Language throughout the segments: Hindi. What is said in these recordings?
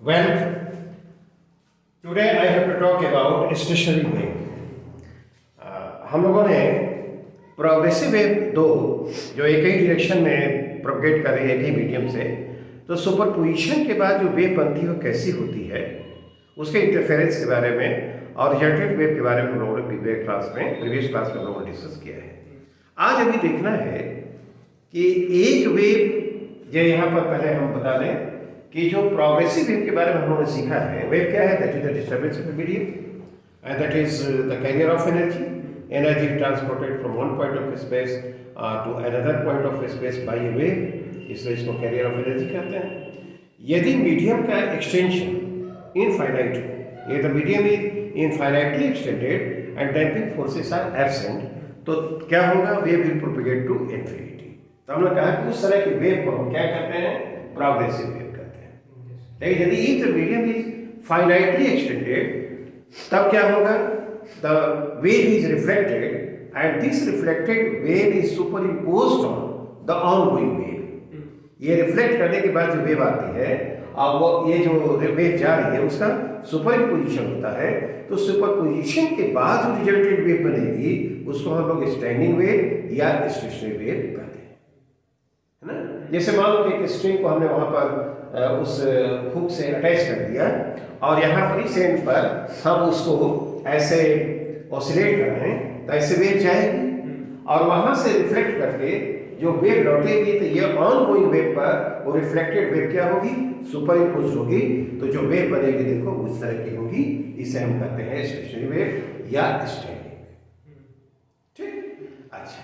Well, today I have to talk about stationary wave. हम लोगों ने प्रोग्रेसिव वेव दो जो एक ही डायरेक्शन में प्रोपगेट कर रही है एक ही मीडियम से, तो सुपरपोजिशन के बाद जो वेव बनती है वो कैसी होती है, उसके इंटरफेरेंस के बारे में और रिजल्टेंट वेव के बारे में हम लोगों ने प्रीवियस क्लास में हम लोगों ने डिस्कस किया है। आज अभी देखना है कि एक वेव जो यहाँ पर पहले हम बता दें कि जो प्रोग्रेसिव वेव के बारे में हम लोगों ने सीखा है, वेव क्या है? That is the disturbance of the medium and that is the carrier of energy transported from one point of space to another point of space by a wave, इसलिए इसको कैरियर ऑफ एनर्जी कहते हैं। यदि मीडियम का एक्सटेंशन इनफाइनाइट हो, ये the medium is infinitely extended and damping forces are absent, तो क्या होगा? Wave will propagate to infinity. तो हमने कहा कि उस तरह की वेव को हम क्या कहते हैं? प्रोग्रेसिव वेव कहते हैं। लेकिन यदि if the medium is finitely extended, तब क्या होगा? The wave is reflected and this reflected wave is superimposed on the ongoing wave. ये रिफ्लेक्ट करने के बाद जो वेव आती है, अब वो ये जो वेव जा रही है उसका सुपरइम्पोजिशन होता है, तो सुपरपोजिशन के बाद जो रिजल्टेंट वेव बनेगी उसको हम लोग स्टैंडिंग वेव या स्टेशनरी वेव कहते हैं, है ना। जैसे मान लो कि एक स्ट्रिंग को हमने वहां पर उस हुक से अटैच कर दिया और यहाँ पर इस एंड पर हम उसको ऐसे ऑसिलेट कर रहे हैं, तो ऐसे वेव जाएगी और वहां से रिफ्लेक्ट करके जो वेव लौटेगी, तो ये ऑन गोइंग वेव पर वो रिफ्लेक्टेड वेव क्या होगी? सुपर इम्पोज होगी। तो जो वेव बनेगी देखो उस तरह की होगी, इसे हम कहते हैं स्टेशनरी वेव या स्टैंडिंग वेव। ठीक, अच्छा,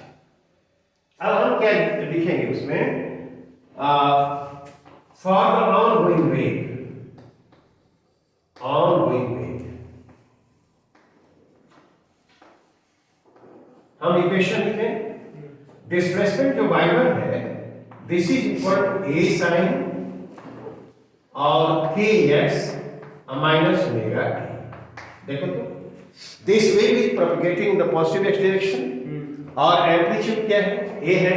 अब हम क्या लिखेंगे उसमें? For the ongoing wave, हम इक्वेशन लिखें। डिस्प्लेसमेंट जो y1 है, this is equal to a sine और kx माइनस ओमेगा t। देखो तो this wave is propagating in the positive x direction और एम्पलीट्यूड क्या है? a है,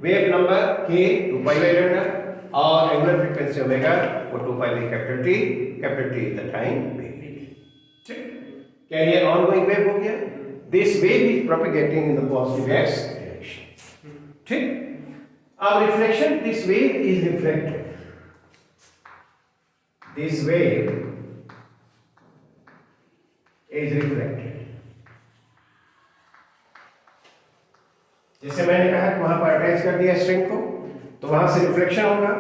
wave number k 2 pi by lambda और एंगुलर फ्रीक्वेंसी ओमेगा वो 2 pi bye capital T is the time wave. ठीक, क्या ये ऑनगोइंग वेव हो गया? This wave is propagating in the positive x direction. ठीक, अब reflection, this wave is reflected, this wave is reflected। जैसे मैंने कहा कि वहां पर अटैच कर दिया स्ट्रिंग को, तो वहां से रिफ्लेक्शन होगा।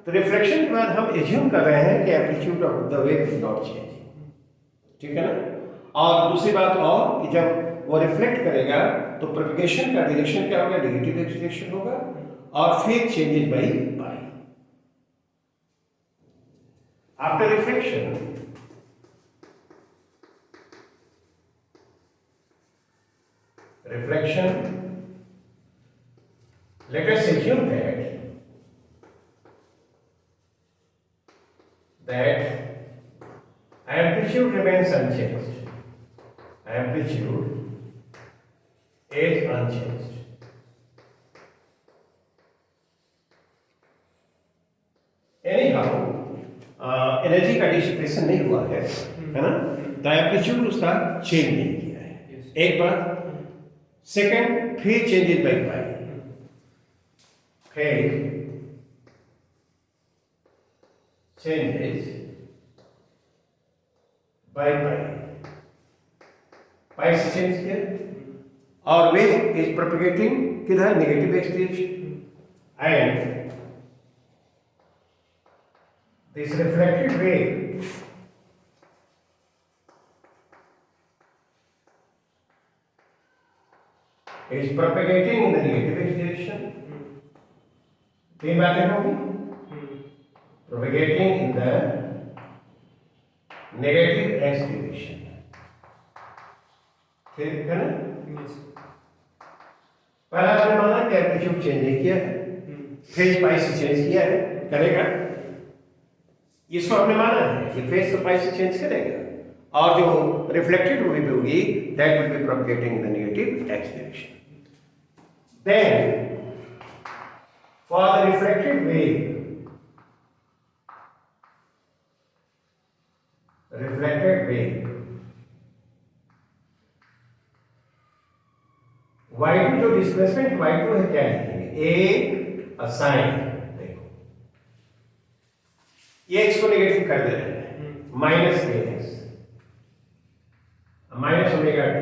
तो रिफ्लेक्शन के बाद हम एज्यूम कर रहे हैं कि amplitude of the wave is not changing, ठीक है ना। और दूसरी बात और कि जब वो रिफ्लेक्ट करेगा तो प्रोपगेशन का डायरेक्शन क्या होगा? नेगेटिव एक्स डायरेक्शन होगा और phase changes by pi. After reflection, let us assume that amplitude remains unchanged. Amplitude is unchanged. Anyhow, energy का डिसिपेशन नहीं हुआ है ना, तो एम्पलीट्यूड उसका चेंज नहीं किया है। एक बात। Second, phase changes by pi, phase changes by pi, pi से चेंज किया और वेव इज प्रोपगेटिंग किधर? Negative x direction and this reflected wave is propagating in the negative x direction। तीन बातें होंगी, propagating in the negative x direction, ठीक है ना। पहला हमने माना कि एम्पलीट्यूड चेंज नहीं किया है, फेज पाई से चेंज किया है, करेगा। इसको हमने माना है कि फेज तो पाई से चेंज करेगा और जो रिफ्लेक्टेड वेव होगी that will be propagating in the negative x direction. Then for the reflected wave reflected wave y2 जो डिस्प्लेसमेंट y2 है क्या लिखेंगे a असाइन। देखो ये x को नेगेटिव कर दे रहे हैं minus a x minus omega t,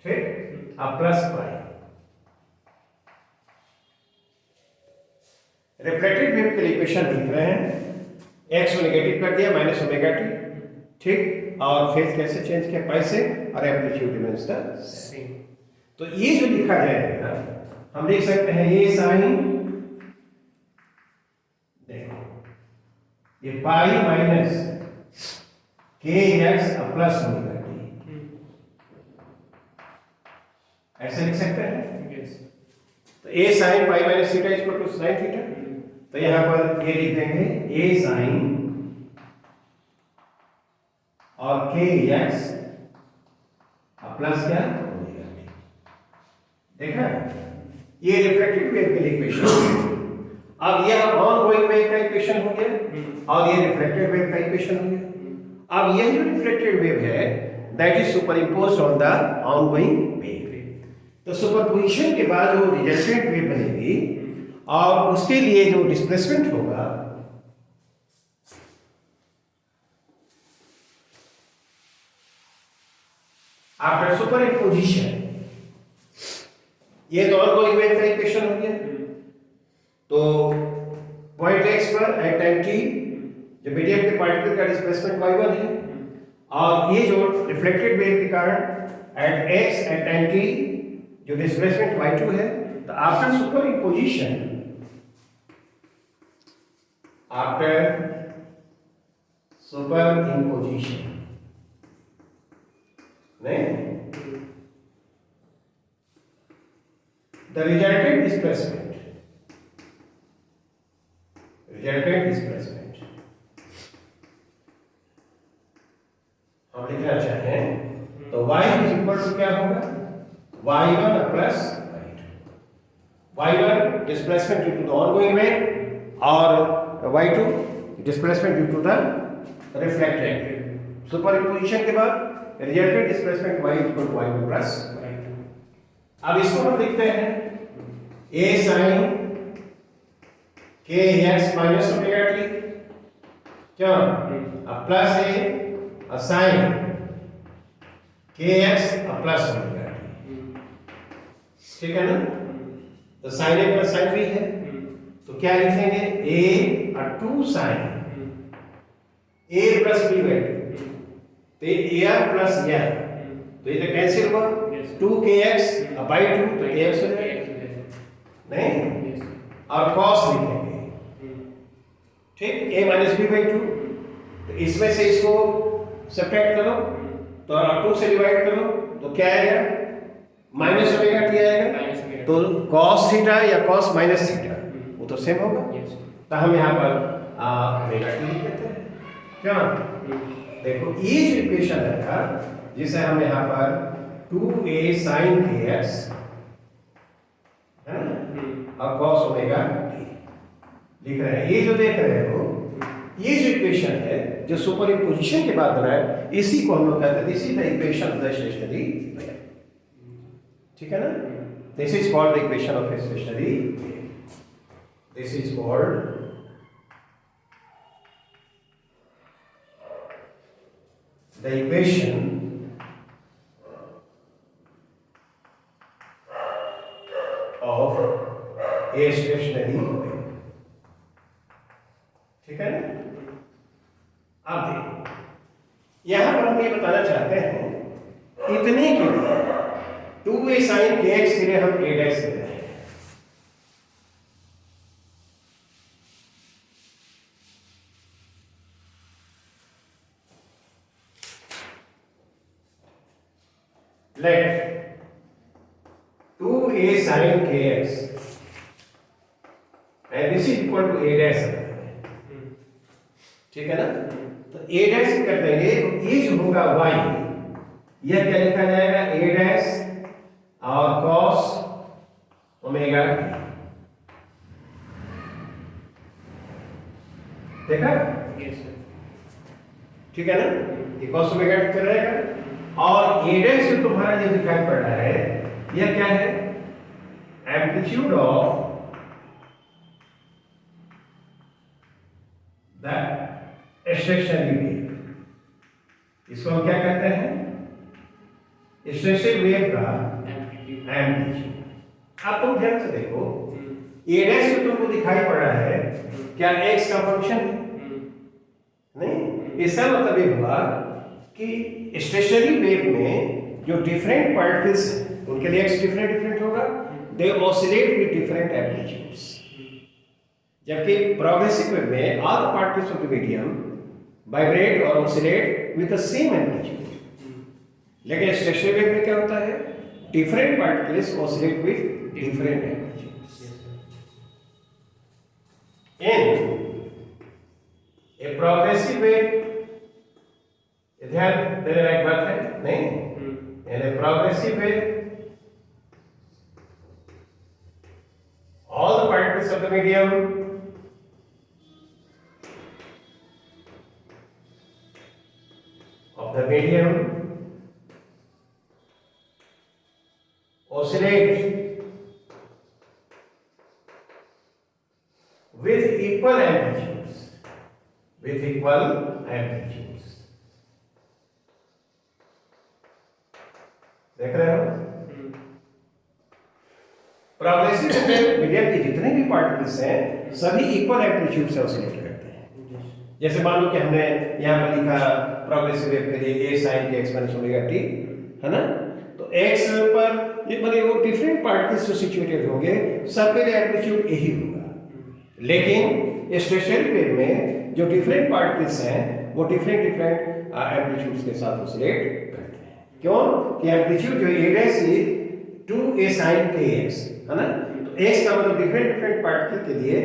ठीक, अब प्लस y। रिफ्लेक्टेड वेव के लिए इक्वेशन लिख रहे हैं x को नेगेटिव कर दिया माइनस ओमेगा t, ठीक, और फेज कैसे चेंज किया पाई से, और एम्पलीट्यूड रिमेंस द सेम। तो ये जो लिखा जाएगा हम लिख सकते हैं ये साइन, देखो ये pi minus k x plus omega t, ऐसे लिख सकते हैं। तो A sine pi minus theta equal to sine theta, तो यहां पर ये लिख देंगे ए साइन और के एक्स प्लस क्या ओमेगा टी। देखा, ये रिफ्लेक्टेड वेव के लिए इक्वेशन। अब यह ऑन गोइंग वेव का इक्वेशन हो गया और ये रिफ्लेक्टेड वेव का इक्वेशन हो गया। अब यह जो रिफ्लेक्टेड वेव है that is superimposed on the ongoing wave. तो सुपरपोजिशन के बाद जो रिजल्टेंट वेव बनेगी और उसके लिए जो डिस्प्लेसमेंट होगा आफ्टर सुपरइम्पोजिशन, ये तो ऑनगोइंग वेव का इक्वेशन हो गया। तो पॉइंट x पर एट टाइम t जो मीडियम के पार्टिकल का डिस्प्लेसमेंट y1 है, और ये जो रिफ्लेक्टेड वेव के कारण at x at time t जो डिस्प्लेसमेंट y2 है। तो आफ्टर सुपरइम्पोजिशन, नहीं, the resultant displacement हम लिखना चाहें तो y इज इक्वल टू क्या होगा y1 plus y1 displacement due to the ongoing wave और y2 displacement due to the reflected wave. Superimposition के बाद resultant displacement y equal to y1 plus y2। अब इसको हम लिखते हैं a sin k x minus omega t, क्या अब plus a sine k x plus omega t, ठीक है ना। तो sine A plus sine B है, तो क्या लिखेंगे a और 2 sign a plus b by 2, तो ये a प्लस यह, तो ये तो कैंसिल हुआ 2kx बाई 2, तो kx हो जाएगा नहीं, और cos लिखेंगे, ठीक, a माइनस बी बाई 2। तो इसमें से इसको सब्ट्रैक्ट करो तो 2 से डिवाइड करो तो क्या आएगा माइनस ओमेगा टी आएगा। तो cos थीटा या cos माइनस थीटा वो तो सेम होगा। तो हम यहाँ पर ओमेगा टी लिख देते हैं, क्या। देखो ये जो इक्वेशन है जिसे हम यहाँ पर 2a sin kx है ना और cos ओमेगा टी लिख रहे हैं। ये जो देख रहे हो ये जो इक्वेशन है जो सुपरइम्पोजिशन के बाद बना है, इसी को हम लोग कहते हैं this is the equation of the stationary wave, ठीक है ना। This is called the equation of a stationary wave, this is called the equation of a stationary wave, ठीक है ना। अब देखो यहां पर हम ये बताना चाहते हैं इतने के लिए 2a sin kx के लिए हम a डैश ले रहे हैं। Let 2a sin kx and this is equal to a dash, ठीक है ना। तो a डैश कर देंगे तो ये जो होगा y, यह क्या लिखा जाएगा a डैश और cos ओमेगा t, देखा। ठीक है ना, इक्वल्स टू ओमेगा टी रहेगा। और ए डैश जो तुम्हारा जो दिखाई पड़ रहा है यह क्या है, amplitude of the stationary wave. इसको हम क्या कहते हैं, स्टेशनरी वेव का एम्पलीट्यूड। आप तुम ध्यान से देखो, ए डैश जो तुमको दिखाई पड़ रहा है क्या एक्स का फंक्शन है? नहीं, इसका मतलब ये हुआ कि स्टेशनरी वेव में जो डिफरेंट पार्टिकल्स उनके लिए एक्स डिफरेंट होगा, they oscillate with different amplitudes. जबकि प्रोग्रेसिव वेव में all the particles of the medium vibrate और oscillate with the same amplitude. लेकिन स्टेशनरी वेव में क्या होता है, different particles oscillate with different amplitudes. In a progressive wave, ध्यान देने लायक बात है नहीं, in a progressive wave all the particles of the medium oscillate with equal amplitudes, देख रहे हो? प्रोग्रेसिव मीडियम के जितने भी पार्टिकल्स हैं सभी इक्वल एम्पलीट्यूड से ऑसिलेट करते हैं। जैसे मान लो कि हमने यहाँ पर लिखा प्रोग्रेसिव वेव के लिए a sin के एक्सपोनेंशियल ओमेगा t, है ना, तो x पर ये मतलब वो डिफरेंट पार्टिकल्स जो सिचुएटेड होंगे सबके लिए एम्पलीट्यूड यही होगा। लेकिन स्टेशनरी वेव में जो डिफरेंट पार्टिकल्स हैं वो डिफरेंट एम्पलीट्यूड्स के साथ ऑसिलेट करते हैं। क्यों कि एम्पलीट्यूड जो a dash is 2a sin kx, है ना, तो x का मतलब डिफरेंट पार्टिकल के लिए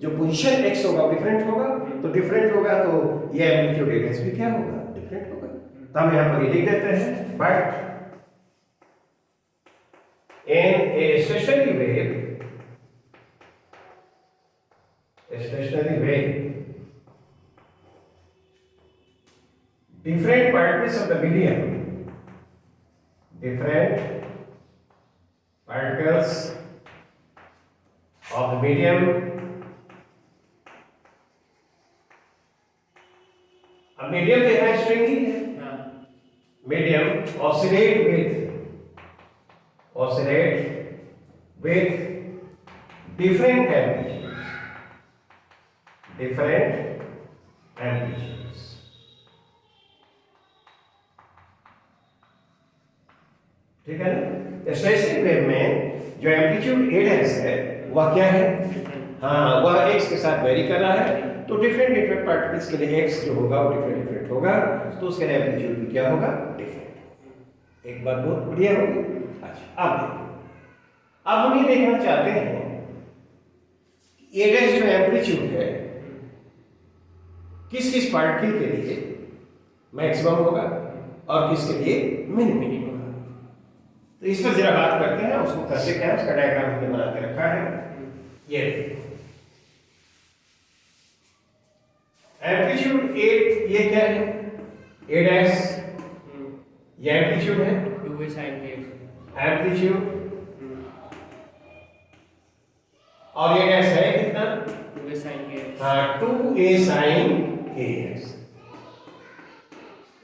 जो पोजीशन x होगा डिफरेंट होगा, तो डिफरेंट होगा तो ये एम्पलीट्यूड a डैश भी क्या होगा, डिफरेंट होगा। तो हम यहाँ पर ये लिख देते हैं, but in a stationary wave, different particles of the medium, अब मीडियम तो यहाँ स्ट्रिंग ही है, medium oscillate with different amplitudes, ठीक है ना। स्टेशनरी वेव में जो एम्पलीट्यूड a डैश है वह क्या है, हाँ वह x के साथ वेरी कर रहा है, तो डिफरेंट पार्टिकल्स के लिए x जो होगा वो डिफरेंट होगा, तो उसके लिए एम्पलीट्यूड भी क्या होगा, डिफरेंट। एक बात बहुत बढ़िया होगी। अच्छा अब देखो, अब हम ये देखना चाहते हैं a डैश जो एम्पलीट्यूड है किस किस पार्टिकल के लिए मैक्सिमम होगा और किसके लिए मिनिमम होगा। तो इस पर जरा बात करते हैं, उसको कैसे क्या उसका डायग्राम हमने बना के रखा है। ये एम्पलीट्यूड a, ये क्या है, a डैश ये एम्पलीट्यूड है 2a sin kx, एम्पलीट्यूड, और ये डैश है कितना, 2a sin kx, हाँ 2a sin kx।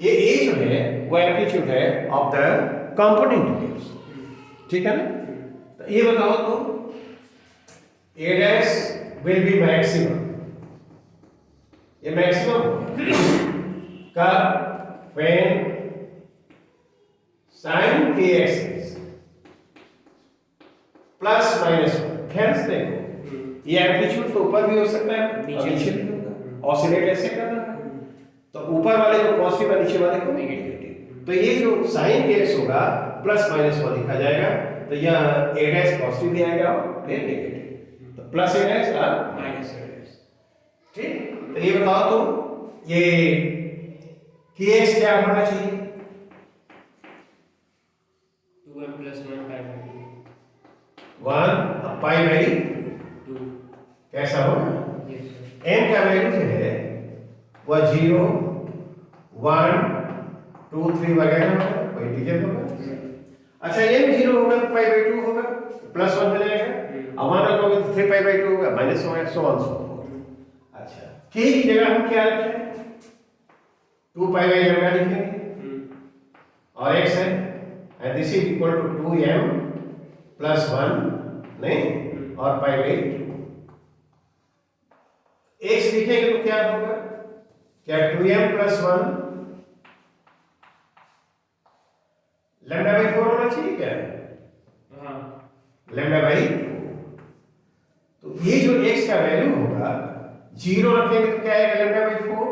ये a जो है वो एम्पलीट्यूड है ऑफ द कंपोनेंट वेव्स, ठीक है ना। तो ये बताओ तो a dash will be maximum, ये मैक्सिमम का when sin kx is plus minus. ध्यान से देखो ये एम्पलीट्यूड तो ऊपर भी हो सकता है नीचे भी होगा, ऑसिलेट ऐसे कर रहा है, तो ऊपर वाले को पॉजिटिव और नीचे वाले को नेगेटिव। तो ये जो sin kx होगा प्लस माइनस को लिखा जाएगा, तो यहाँ a डैश पॉजिटिव भी आएगा और फिर नेगेटिव, तो प्लस a डैश और माइनस a डैश, ठीक। तो ये बताओ तो ये kx क्या होना चाहिए, 2m plus 1 pi by 1 pi by 2, कैसा होगा, yes sir, m का वैल्यू जो है वह 0 1 2 3 वगैरह होगा, कोई इंटीजर होगा। अच्छा ये भी 0 होगा तो पाई बाई 2 होगा, प्लस 1 हो जाएगा। अब 1 रखोगे तो 3 पाई बाई 2 होगा, माइनस होगा, सो ऑन सो फोर्थ। अच्छा k की जगह हम क्या रखें, 2 पाई बाई लैम्डा लिखेंगे और x है, and this is equal to 2m plus 1 नहीं और पाई बाई 2। x लिखेंगे तो क्या होगा, क्या 2m प्लस 1 लैम्डा बाई 4 होना चाहिए क्या, हाँ लैम्डा बाई 4। तो ये जो x का वैल्यू होगा 0 रखेंगे तो क्या आएगा, लैम्डा बाई 4,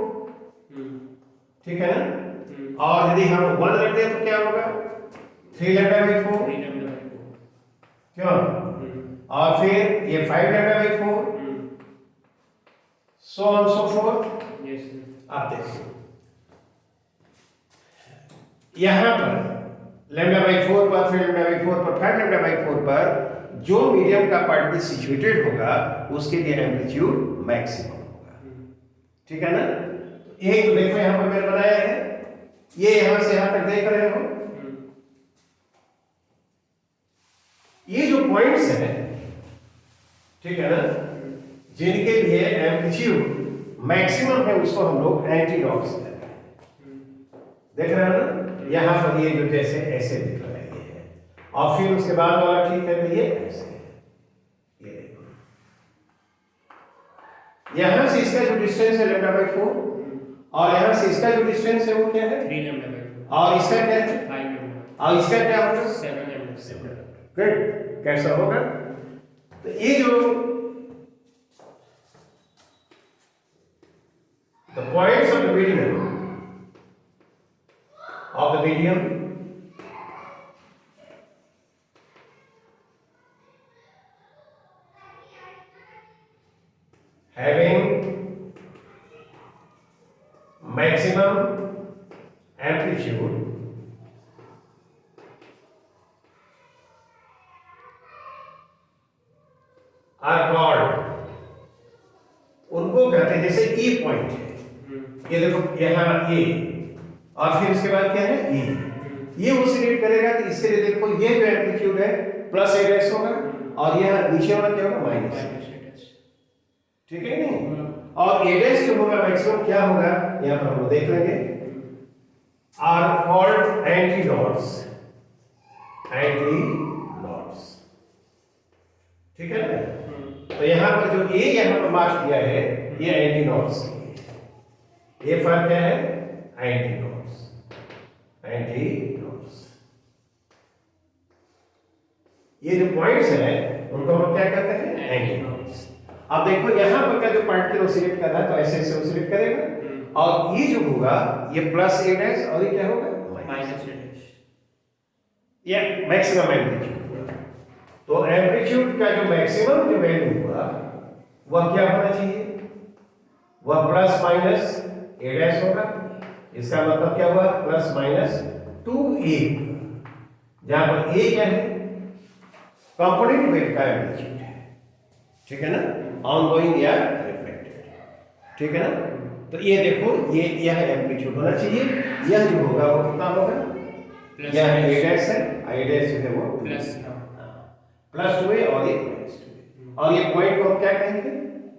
ठीक है ना। और यदि हम 1 रख दें तो क्या होगा, 3 लैम्डा बाई 4, 3 लैम्डा बाई 4। क्यों, और फिर ये 5 lambda by 4, so on so fourth. Yes आप देखिए यहां पर लैम्डा बाई 4 पर, फिर लैम्डा बाई 4 पर, 5 लैम्डा बाई 4 पर जो मीडियम का पार्टिकल सिचुएटेड होगा उसके लिए एम्पलीट्यूड मैक्सिमम होगा, ठीक है ना। तो एक तो देखो यहां पर मैंने बनाया है, ये यहां से यहां तक देख रहे हो, ये जो पॉइंट्स हैं, ठीक है ना, जिनके लिए एम्पलीट्यूड मैक्सिमम है उसको हम लोग एंटी नॉट्स कहते हैं। देख रहे हो ना, यहां पर ये जो जैसे ऐसे दिख रहा है ये है, और फिर उसके बाद वाला ठीक है तो ये ऐसे है, ये देखो यहां से इसका जो डिस्टेंस है लैम्डा बाई 4 और यहां से इसका जो डिस्टेंस है वो क्या है, 3 लैम्डा बाई 4 और इसका क्या है, 5 लैम्डा और इसका क्या होगा, 7 लैम्डा 7। गुड, कैसा होगा, तो ये जो the points of the medium having maximum amplitude are called, उनको कहते हैं, जैसे E पॉइंट है, ये देखो यहाँ ए और फिर उसके बाद क्या है ई, ये ऑसिलेट करेगा तो इसके लिए देखो ये जो एम्पलीट्यूड है प्लस ए डैश होगा और यह नीचे वाला क्या होगा माइनस, ठीक है नहीं। और ए डैश जो होगा मैक्सिमम क्या होगा यहाँ पर हम लोग देख लेंगे, are called antinodes, antinodes, ठीक है ना। तो यहाँ पर जो ए यहाँ पर मार्क किया है ये एंटी नॉट्स, ये फर्क क्या है, एंटी नॉट्स, एंटी नॉट्स। ये जो पॉइंट्स हैं उनको हम क्या कहते हैं, एंटी नॉट्स। अब देखो यहाँ पर का जो पार्टिकल ऑसिलेट कर रहा है तो ऐसे ऐसे ऑसिलेट करेगा और ये जो होगा ये प्लस ए डैश और ये क्या होगा माइनस ए डैश, ये मैक्सिमम एम्पलीट्यूड। तो एम्पलीट्यूड का जो मैक्सिमम जो वैल्यू हुआ वह क्या होना चाहिए, वह प्लस माइनस ए डैश होगा। इसका मतलब क्या हुआ, प्लस माइनस 2a, जहां पर a क्या है, कंपोनेंट वेव का एम्पलीट्यूड है, ठीक है ना, ऑनगोइंग या रिफ्लेक्टेड, ठीक है ना। तो ये देखो ये यह एम्पलीट्यूड होना चाहिए, यह जो होगा वो कितना होगा, यह a डैश है, a डैश जो है वो प्लस 2a और ये माइनस 2a, और ये पॉइंट को हम क्या कहेंगे,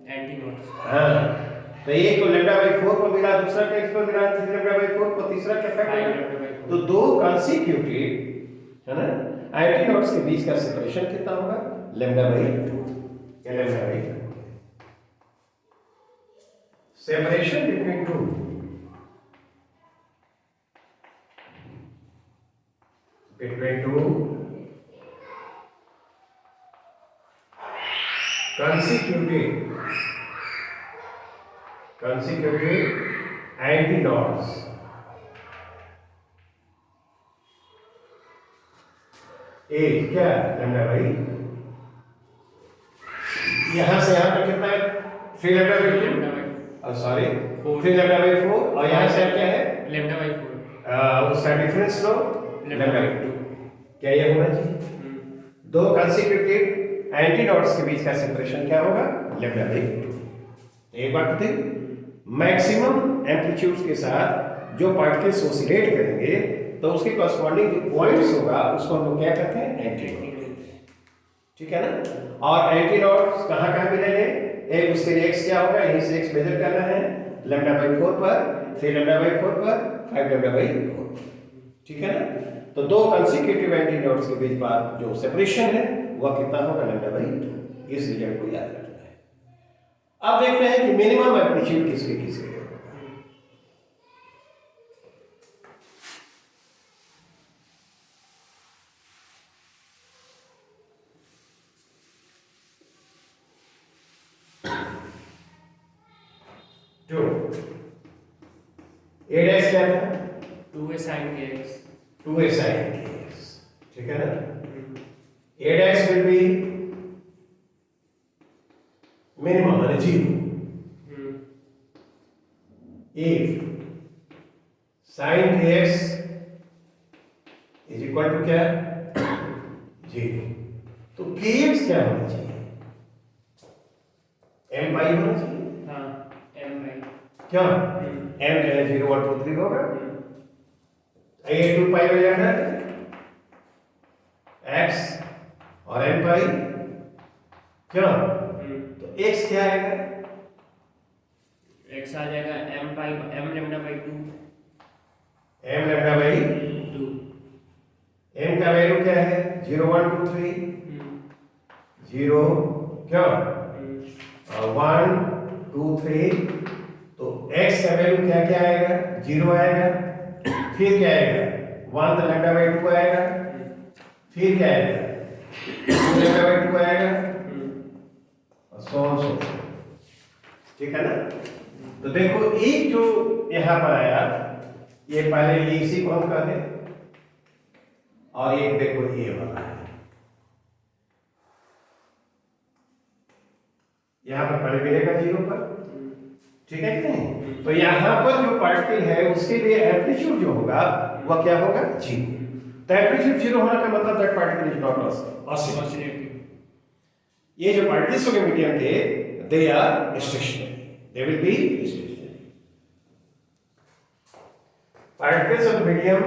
एंटी नॉट्स। हाँ, तो एक तो लैम्डा बाई 4 पर मिला, दूसरा का x पर मिला, तीसरा लैम्डा बाई 4 पर, तीसरा क्या फैक्टर, तो दो कंसेक्यूटिव है ना एंटी नॉट्स के बीच का सेपरेशन कितना होगा, लैम्डा बाई 2 या lambda by 2, separation between two consecutive antinodes ए क्या लैम्डा बाई, यहां से यहां तक कितना है 3 lambda by 2, sorry 3 lambda by 4, और यहां से क्या है लैम्डा बाई 4, उसका डिफरेंस लो लैम्डा बाई 2, क्या ये होना चाहिए, दो कंसेक्यूटिव एंटीनोड्स के बीच का सेपरेशन क्या होगा, लैम्डा बाई 2। एक बात बताइए, मैक्सिमम एम्पलीट्यूड्स के साथ जो पार्टिकल्स ऑसिलेट करेंगे तो उसके कॉरस्पॉन्डिंग जो पॉइंट्स होगा उसको हम लोग क्या कहते हैं, एंटी नोड। ठीक है ना। और एंटी नोड्स कहाँ कहाँ मिलेंगे, एक उसके लिए एक्स क्या होगा, यहीं से एक्स मेजर करना है λ/4 पर, 3 λ/4 पर, 5 λ/4। ठीक है ना। तो दो कंसेक्यूटिव एंटी नोड्स के बीच बात जो सेपरेशन है वह कितना होगा, λ/2। इस रिजल्ट को याद रखना है। अब देखते हैं कि मिनिमम एम्पलीट्यूड किसके किसके लिए होगा। जो a डैश क्या था, 2a sin kx, 2a sin kx। ठीक है ना। a dash will be minimum यानी 0 if sin kx is equal to क्या, 0। तो kx क्या होना चाहिए, m पाई होना चाहिए। हाँ m by क्या m जो है 0 1 2 3 होगा, ये 2 पाई हो जाएगा x और n पाई क्या, तो x क्या आएगा, x आ जाएगा m λ/2, m λ/2। m का वैल्यू क्या है, 0 1 2 3, 0 क्या 1 2 3। तो x का वैल्यू क्या क्या आएगा, 0 आएगा, फिर क्या आएगा 1 तो λ/2 आएगा, फिर क्या आएगा 2 λ/2 आएगा और so on so on। ठीक है ना। तो देखो एक जो यहाँ पर आया ये पहले ये इसी को हम कहते हैं, और एक देखो ये वाला है यहाँ पर पहले मिलेगा 0 पर। ठीक है कि नहीं। तो यहाँ पर जो पार्टिकल है उसके लिए एम्पलीट्यूड जो होगा वह क्या होगा, 0। तो एम्पलीट्यूड 0 होने का मतलब that particle is not oscillating. ये जो पार्टिकल्स के मीडियम थे they are stationary, they will be stationary. Particles of medium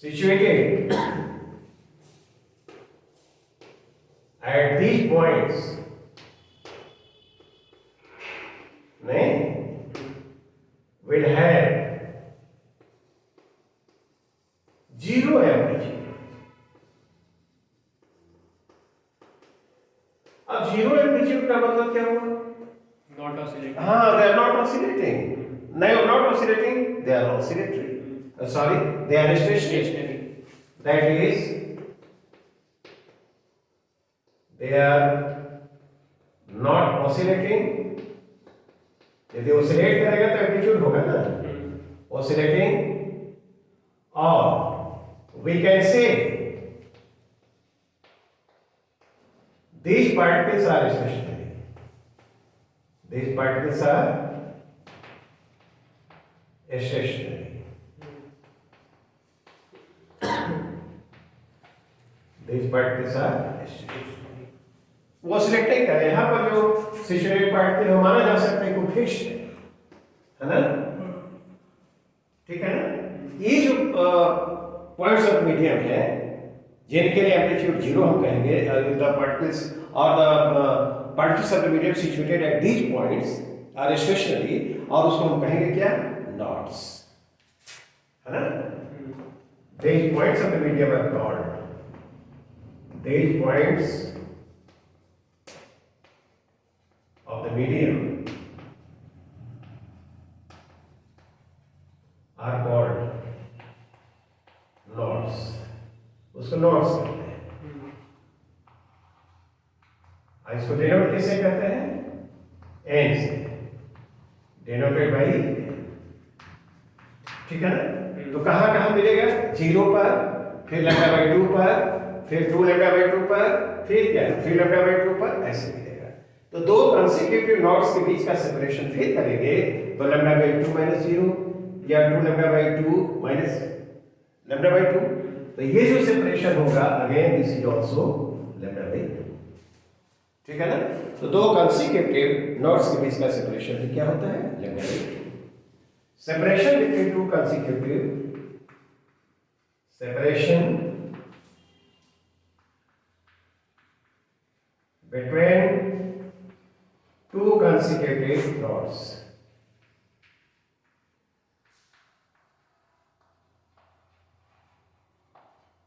situated at these points will have 0 amplitude। अब 0 amplitude का मतलब क्या हुआ, not oscillating, हाँ they are not oscillating, no not oscillating, they are oscillatory, sorry they are stationary, that is they are not oscillating। यदि oscillate करेगा तो एम्पलीट्यूड होगा ना, oscillating, or we can say these particles are stationary, these particles are stationary। These particles are stationary। वो oscillating है, यहाँ पर जो stationary particle है माना जा सकता है कि फिक्स्ड है ना। ठीक है ना। ये जो पॉइंट्स ऑफ मीडियम है जिनके लिए एम्पलीट्यूड 0 हम कहेंगे, द पार्टिकल्स और the particles of the medium situated at these points are stationary, और उसको हम कहेंगे क्या, नॉट्स, है ना। These points of the medium are called, these points of the medium are called knots। उसको knots कहते हैं। इसको डिनोट किससे कहते हैं, n से, डिनोटेड बाई। ठीक है ना। तो कहाँ कहाँ मिलेगा, 0 पर, फिर λ/2 पर, फिर 2 λ/2 पर, फिर क्या 3 λ/2 पर, ऐसे मिलेगा। तो दो कंसेक्यूटिव नोड्स के बीच का सेपरेशन फिर करेंगे तो λ/2 - 0 या 2 λ/2 - λ/2, तो ये जो सेपरेशन होगा again this is also lambda by 2। ठीक है ना? तो दो कंसेक्यूटिव नोड्स के बीच का सेपरेशन भी क्या होता है? Lambda by 2। Separation between two consecutive separation between two consecutive nodes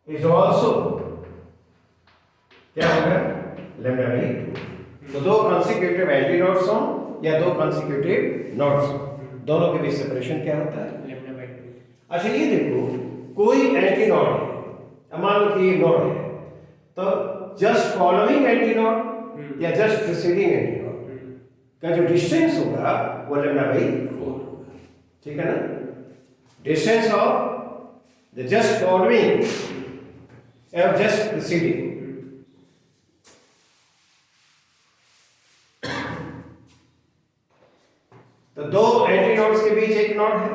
is also क्या होगा? Lambda by 2। तो दो कंसेक्यूटिव एंटी नोड्स हो या दो कंसेक्यूटिव नोड्स हो, दोनों के बीच सेपरेशन क्या होता है? Lambda by 2। अच्छा ये देखो, कोई एंटी नोड है, अब मान लो कि ये नोड है, तो जस्ट फॉलोइंग एंटी नोड या जस्ट प्रीसीडिंग एंटी नोड का जो डिस्टेंस होगा वो लैम्डा बाई 4 होगा। ठीक है ना? Distance of the just following और जस्ट प्रीसीडिंग, तो दो एंटी नोड्स के बीच एक नोड है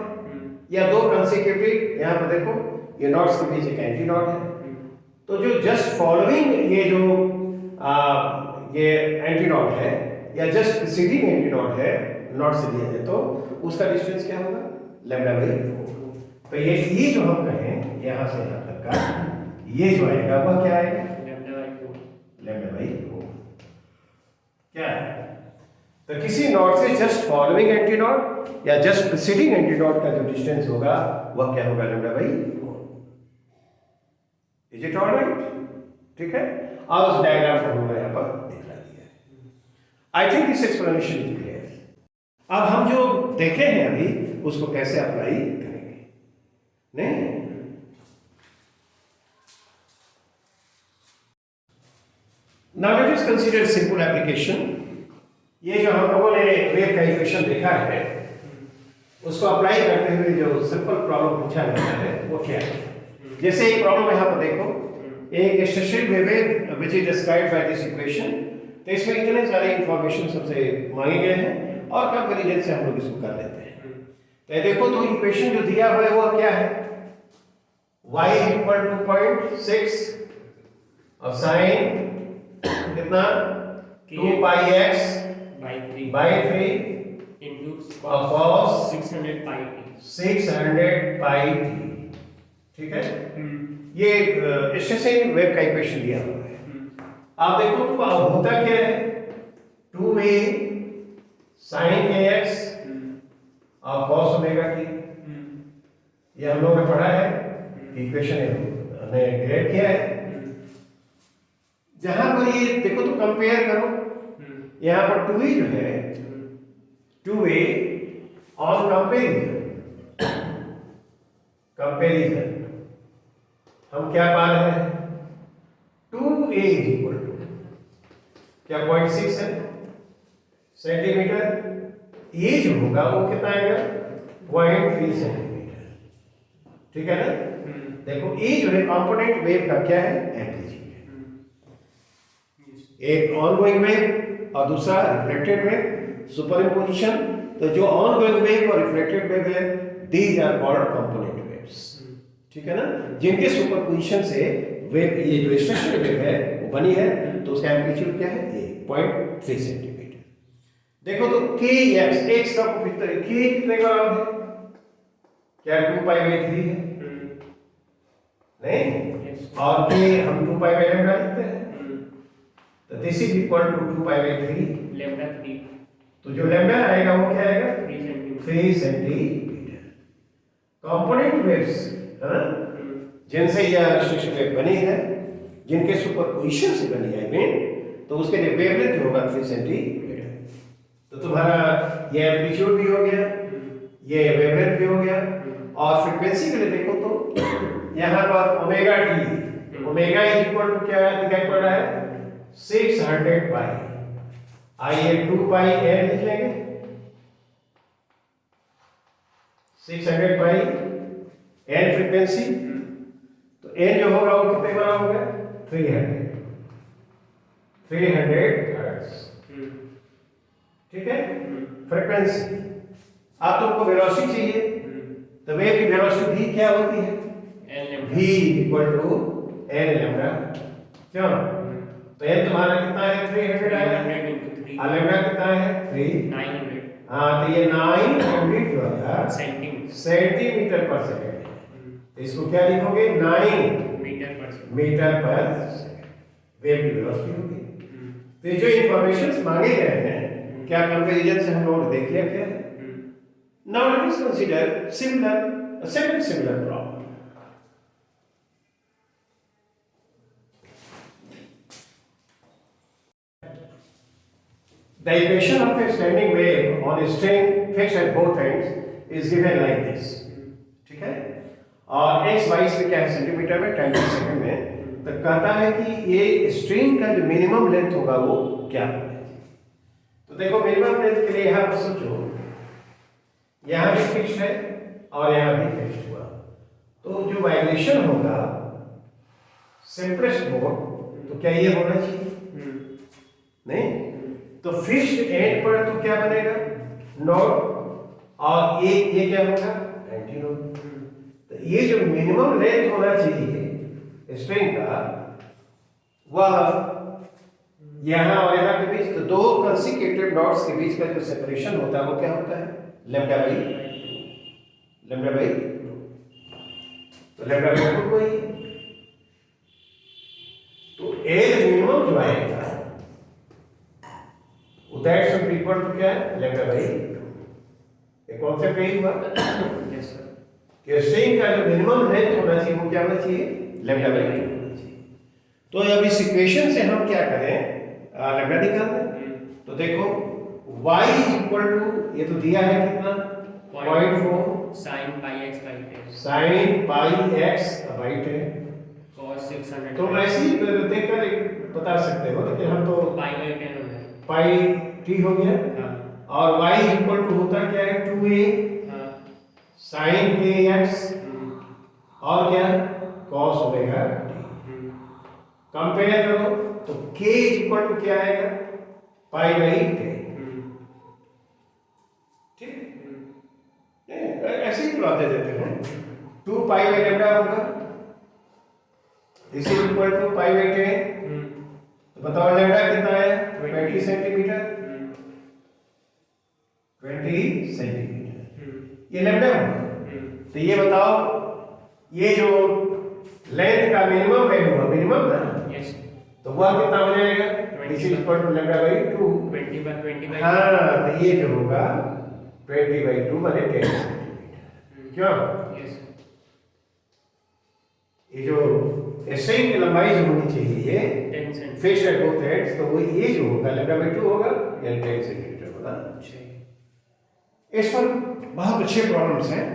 या दो कंसेक्यूटिव, यहां पर देखो ये नोड्स के बीच एक एंटी नोड है, तो जो जस्ट फॉलोइंग ये जो ये एंटी नोड है या जस्ट प्रीसीडिंग एंटी नोड है, नोड से दिया जाए तो उसका डिस्टेंस क्या होगा? Lambda by 4। तो ये जो हम कहें यहां से यहां तक का ये जो आएगा वह क्या आएगा? Lambda by 4। लैम्डा बाई 4 क्या है? तो किसी नोड से जस्ट फॉलोइंग एंटी नोड या जस्ट प्रीसीडिंग एंटी नोड का जो डिस्टेंस होगा वह क्या होगा? Lambda by 4। Is it alright? ठीक है? और उस डायग्राम को हमने यहां पर दिखा दिया है। I think this explanation is clear. अब हम जो देखे हैं अभी उसको कैसे अप्लाई करेंगे? नहीं, now let us consider simple application. ये जो हम लोगों ने वेव का इक्वेशन देखा है उसको अप्लाई करते हुए जो सिंपल प्रॉब्लम पूछा गया है वो क्या है? जैसे एक प्रॉब्लम यहां पर देखो, एक stationary wave which is described by this equation, तो इसमें इतने सारे इंफॉर्मेशन सबसे मांगे गए हैं और कंपैरिजन से हम लोग इसको कर लेते हैं। तो ये देखो, तो इक्वेशन जो दिया हुआ है वो क्या है? y इक्वल टू 0.6 और sin कितना? 2 पाई x by 3 into cos 600 pi t। 600 pi t। ठीक है? ये स्टेशनरी वेव का इक्वेशन दिया हुआ है। आप देखो तो होता क्या है? 2a sin kx और cos ओमेगा t। ये हम लोगों ने पढ़ा है, इक्वेशन हमने डिराइव किया है। जहां पर ये देखो तो कंपेयर करो, यहां पर 2a जो है 2a ऑन कंपेरिजन हम क्या पा रहे हैं? 2a इज इक्वल टू क्या 0.6 है सेंटीमीटर, ये जो होगा वो कितना आएगा? 0.3 सेंटीमीटर। ठीक है ना? देखो ये जो है कंपोनेंट वेव का क्या है? एम्पलीट्यूड है। एक ऑनगोइंग वेव और दूसरा रिफ्लेक्टेड वेव, सुपरइम्पोजिशन। तो जो ऑनगोइंग वेव और रिफ्लेक्टेड वेव है these are called component waves. ठीक है ना? जिनके सुपरपोजिशन से वेव ये जो स्ट्रक्चर वेव है वो बनी है, तो उसका एम्पलीट्यूड क्या है? ये 0.3 सेंटीमीटर। देखो तो kx x का k कितने का है? क्या 2 पाई बाई 3 है? नहीं, और k हम 2 पाई बाई लैम्डा लिखते हैं, तो this is equal to 2 pi by 3 lambda 3। तो जो लैम्डा आएगा वो क्या आएगा? 3 सेंटीमीटर। 3 सेंटीमीटर। कंपोनेंट वेव्स है ना, जिनसे यह स्ट्रक्चर वेव बनी है, जिनके सुपरपोजिशन से बनी है मीन, तो उसके लिए वेवलेंथ जो होगा 3 सेंटीमीटर। तो तुम्हारा ये एम्पलीट्यूड भी हो गया, ये वेवलेंथ भी हो गया, और फ्रीक्वेंसी के लिए देखो तो यहाँ पर omega t, omega is equal to क्या दिखाई पड़ रहा है? 600 पाई। आइए 2 पाई एन लिख लेंगे, 600 पाई एन फ्रीक्वेंसी, तो एन जो होगा वो कितने बड़ा होगा? 300 हर्ट्ज। ठीक है? फ्रीक्वेंसी। अब तुमको वेलोसिटी चाहिए, तो वेव की वेलोसिटी भी क्या होती है? L lambda. v equal to n lambda, क्यों? तो n तुम्हारा कितना है? 300 आया, 300 into 3. लैम्डा कितना है? 3, 900 हाँ, तो ये 900 जो है centimeters. सेंटीमीटर पर सेकंड है। तो इसको क्या लिखोगे? 9 Meter per second. मीटर पर सेकंड वेव की वेलोसिटी होगी। तो ये जो इंफॉर्मेशंस मांगे गए हैं, क्या कंपैरिजन से हम लोग देख लिया क्या है? Now let us consider similar second similar problem. The equation of a standing wave on a string fixed at both ends is given like this, ठीक है? और x y से क्या है? सेंटीमीटर में, टाइम पर सेकंड में। तो कहता है कि ये स्ट्रिंग का जो मिनिमम लेंथ होगा वो क्या होगा? तो देखो मिनिमम लेंथ के लिए यहाँ पर सोचो, यहाँ भी फिक्स है और यहाँ भी फिक्स हुआ, तो जो वाइब्रेशन होगा सिंपलेस्ट मोड, तो क्या ये होना चाहिए? नहीं, तो फिक्स्ड एंड पर तो क्या बनेगा? नॉट, और ये क्या होगा? Anti not. तो ये जो मिनिमम लेंथ होना चाहिए स्ट्रिंग का, वह यहाँ और यहाँ के बीच, तो दो कंसेक्यूटिव डॉट्स के बीच का जो सेपरेशन होता है वो क्या होता है? लैम्डा बाई लैम्डा बाई, तो लैम्डा बाई 2 कोई, तो एज मिनिमम जो आएगा that should be equal to क्या है? Lambda by 2। ये कॉन्सेप्ट यही हुआ Yes sir. कि स्ट्रिंग का जो मिनिमम लेंथ होना चाहिए वो क्या होना चाहिए? लैम्डा बाई 2 होना चाहिए। तो अब इस इक्वेशन से हम क्या करें? लैम्डा निकालना है। तो देखो y इज इक्वल टू, ये तो दिया है कितना? 0.4 Sin pi x by 10. sin pi x by 10। Cos 600. तो ऐसे ही देखकर बता सकते हो, लेकिन हम तो pi by 10 हो गया. पाई t हो गया, हाँ. और y इक्वल टू होता क्या है? 2a हाँ. sin kx, और क्या? cos omega t। कंपेयर करो तो k इक्वल टू क्या आएगा? Pi by 10। ठीक है, ऐसे ही बातें देते हैं। 2 पाई बाई लैम्डा होगा, this is equal to pi by 10। तो बताओ लैम्डा कितना है? 20 सेंटीमीटर। 20 सेंटीमीटर ये लैम्डा होगा। तो ये बताओ, ये जो लेंथ का मिनिमम वैल्यू है, मिनिमम ना, Yes. तो वह कितना हो जाएगा? This is equal to lambda by 2। 20 by हाँ, तो ये जो होगा 20 बाई 2 माने 10 सेंटीमीटर। क्यों? Yes. ये जो स्ट्रिंग की लंबाई जो होनी चाहिए 10 cm. Fixed at both ends, तो वो ये जो होगा लैम्डा बाई 2 होगा, यानी 10 सेंटीमीटर होगा। इस पर बहुत अच्छे प्रॉब्लम्स हैं।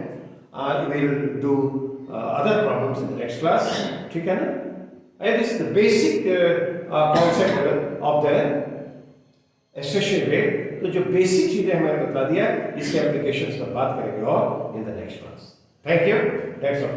We will do other problems in the next class, ठीक है ना? And this is the basic concept of the stationary wave. तो जो बेसिक चीजें हमें बता दिया, इसके एप्लीकेशंस पर बात करेंगे और इन the next class. Thank you, that's all.